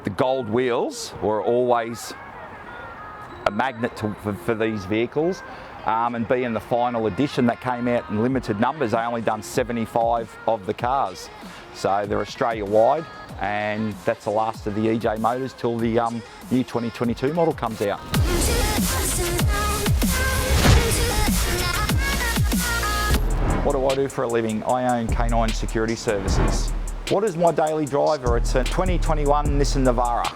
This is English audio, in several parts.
The gold wheels were always a magnet for these vehicles, and being the final edition that came out in limited numbers, they only done 75 of the cars. So they're Australia wide, and that's the last of the EJ motors till the new 2022 model comes out. What do I do for a living? I own K9 Security Services. What is my daily driver? It's a 2021 Nissan Navara.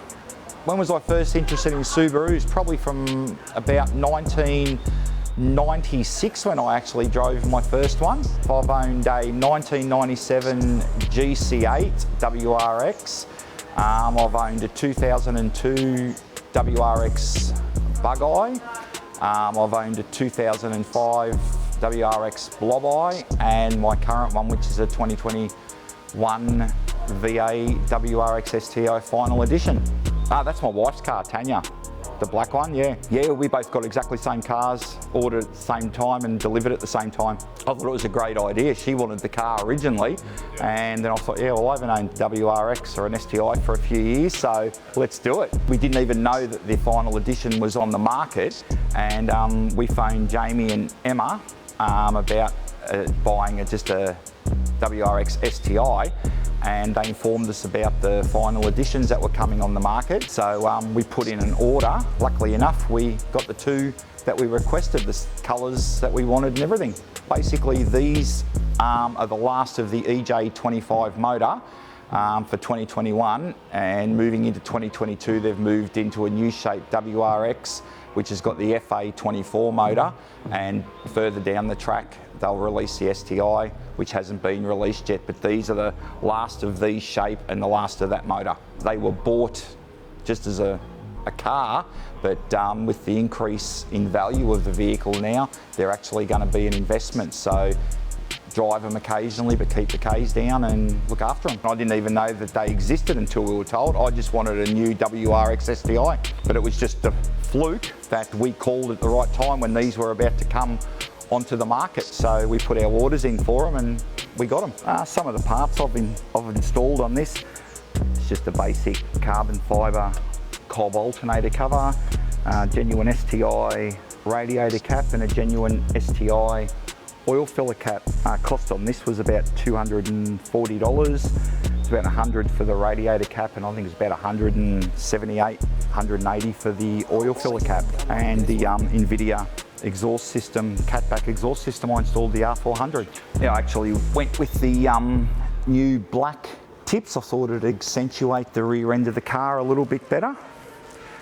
When was I first interested in Subarus? Probably from about 1996 when I actually drove my first one. I've owned a 1997 GC8 WRX. I've owned a 2002 WRX Bug-Eye. I've owned a 2005 WRX Blob-Eye, and my current one, which is a 2021 VA WRX STi Final Edition. That's my wife's car, Tanya, the black one, yeah. Yeah, we both got exactly the same cars, ordered at the same time and delivered at the same time. I thought it was a great idea. She wanted the car originally, and then I thought, yeah, well, I haven't owned WRX or an STi for a few years, so let's do it. We didn't even know that the Final Edition was on the market, and we phoned Jamie and Emma about buying just a WRX STi, and they informed us about the final editions that were coming on the market. So we put in an order. Luckily enough, we got the two that we requested, the colours that we wanted and everything. Basically, these are the last of the EJ25 motor for 2021, and moving into 2022, they've moved into a new shape WRX, which has got the FA24 motor, and further down the track, they'll release the STi, which hasn't been released yet, but these are the last of these shape and the last of that motor. They were bought just as a car, but with the increase in value of the vehicle now, they're actually going to be an investment. So drive them occasionally, but keep the Ks down and look after them. I didn't even know that they existed until we were told. I just wanted a new WRX STi, but it was just a fluke that we called at the right time when these were about to come onto the market. So we put our orders in for them and we got them. Some of the parts I've installed on this, it's just a basic carbon fibre cob alternator cover, genuine STi radiator cap, and a genuine STi oil filler cap. Cost on this was about $240. It's about $100 for the radiator cap, and I think it's about $178, $180 for the oil filler cap. And the NVIDIA exhaust system, catback exhaust system, I installed the R400. Now I actually went with the new black tips. I thought it'd accentuate the rear end of the car a little bit better,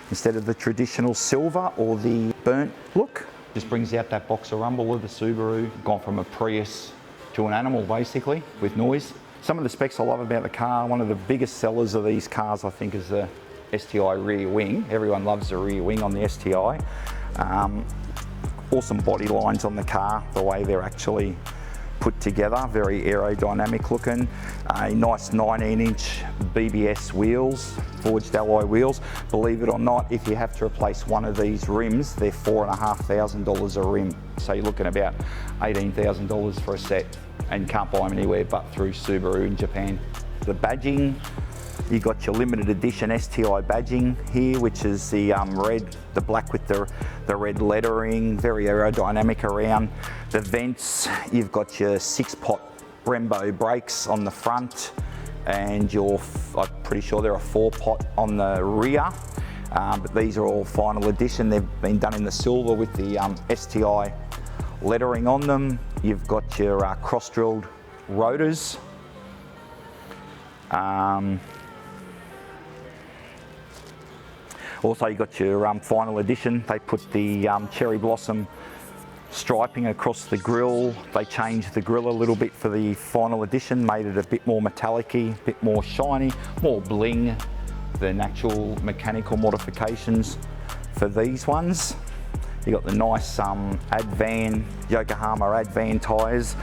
instead of the traditional silver or the burnt look. Just brings out that boxer rumble of the Subaru. Gone from a Prius to an animal, basically, with noise. Some of the specs I love about the car, one of the biggest sellers of these cars, I think, is the STi rear wing. Everyone loves the rear wing on the STi. Awesome body lines on the car, the way they're actually put together, very aerodynamic looking. A nice 19-inch BBS wheels, forged alloy wheels. Believe it or not, if you have to replace one of these rims, they're $4,500 a rim. So you're looking about $18,000 for a set, and you can't buy them anywhere but through Subaru in Japan. The badging, you got your limited edition STi badging here, which is the red, the black with the red lettering, very aerodynamic around the vents. You've got your 6-pot Brembo brakes on the front, and I'm pretty sure there are 4-pot on the rear. But these are all final edition. They've been done in the silver with the STi lettering on them. You've got your cross-drilled rotors. Also, you got your final edition. They put the cherry blossom striping across the grille. They changed the grille a little bit for the final edition, made it a bit more metallic-y, a bit more shiny, more bling than actual mechanical modifications for these ones. You got the nice Advan, Yokohama Advan tyres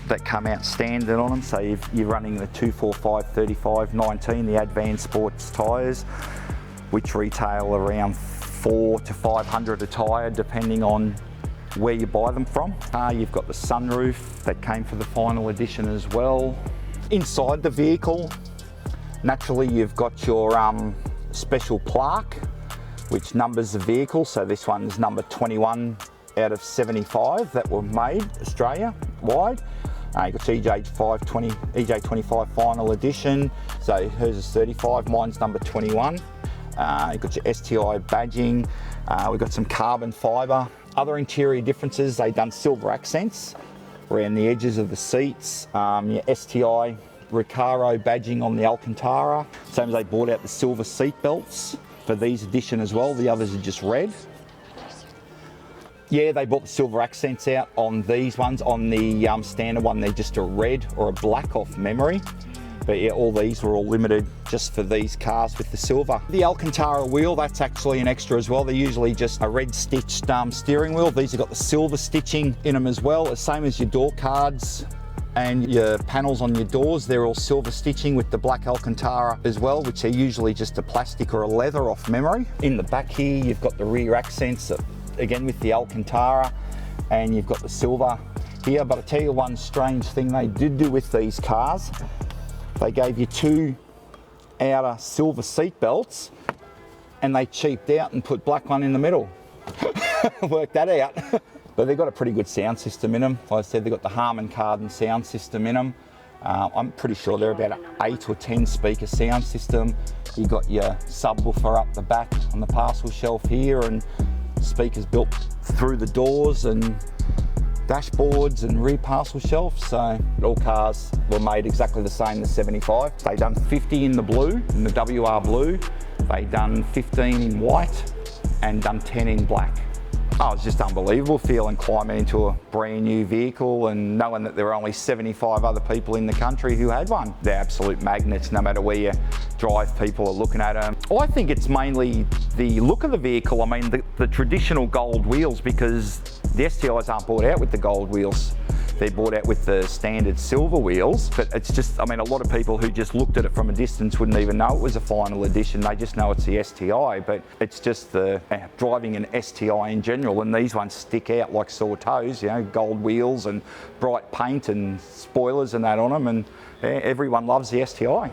that come out standard on them. So you're running the 245/35/19, the Advan Sports tyres, which retail around $400 to $500 a tyre, depending on where you buy them from. You've got the sunroof that came for the final edition as well. Inside the vehicle, Naturally, you've got your special plaque, which numbers the vehicle. So this one's number 21 out of 75 that were made Australia wide. You've got EJ25 Final Edition. So hers is 35, mine's number 21. You've got your STi badging. We've got some carbon fibre. Other interior differences, they've done silver accents around the edges of the seats. Your STi Recaro badging on the Alcantara. Same as they brought out the silver seat belts for these edition as well. The others are just red. Yeah, they brought the silver accents out on these ones. On the standard one, they're just a red or a black off memory. But yeah, all these were all limited just for these cars with the silver. The Alcantara wheel, that's actually an extra as well. They're usually just a red stitched steering wheel. These have got the silver stitching in them as well, the same as your door cards and your panels on your doors. They're all silver stitching with the black Alcantara as well, which are usually just a plastic or a leather off memory. In the back here, you've got the rear accents, again with the Alcantara, and you've got the silver here. But I tell you one strange thing they did do with these cars. They gave you two outer silver seat belts and they cheaped out and put black one in the middle. Worked that out. But they've got a pretty good sound system in them. Like I said, they've got the Harman Kardon sound system in them. I'm pretty sure they're about an 8 or 10 speaker sound system. You've got your subwoofer up the back on the parcel shelf here, and speakers built through the doors and dashboards and rear parcel shelf. So all cars were made exactly the same, the 75. They done 50 in the blue, in the WR blue. They done 15 in white and done 10 in black. Oh, it's just unbelievable feeling climbing into a brand new vehicle and knowing that there were only 75 other people in the country who had one. They're absolute magnets, no matter where you drive, people are looking at them. I think it's mainly the look of the vehicle. I mean, the traditional gold wheels, because the STIs aren't bought out with the gold wheels. They're bought out with the standard silver wheels, but it's just, I mean, a lot of people who just looked at it from a distance wouldn't even know it was a Final Edition. They just know it's the STI, but it's just the driving an STI in general, and these ones stick out like sore toes, you know, gold wheels and bright paint and spoilers and that on them, and everyone loves the STI.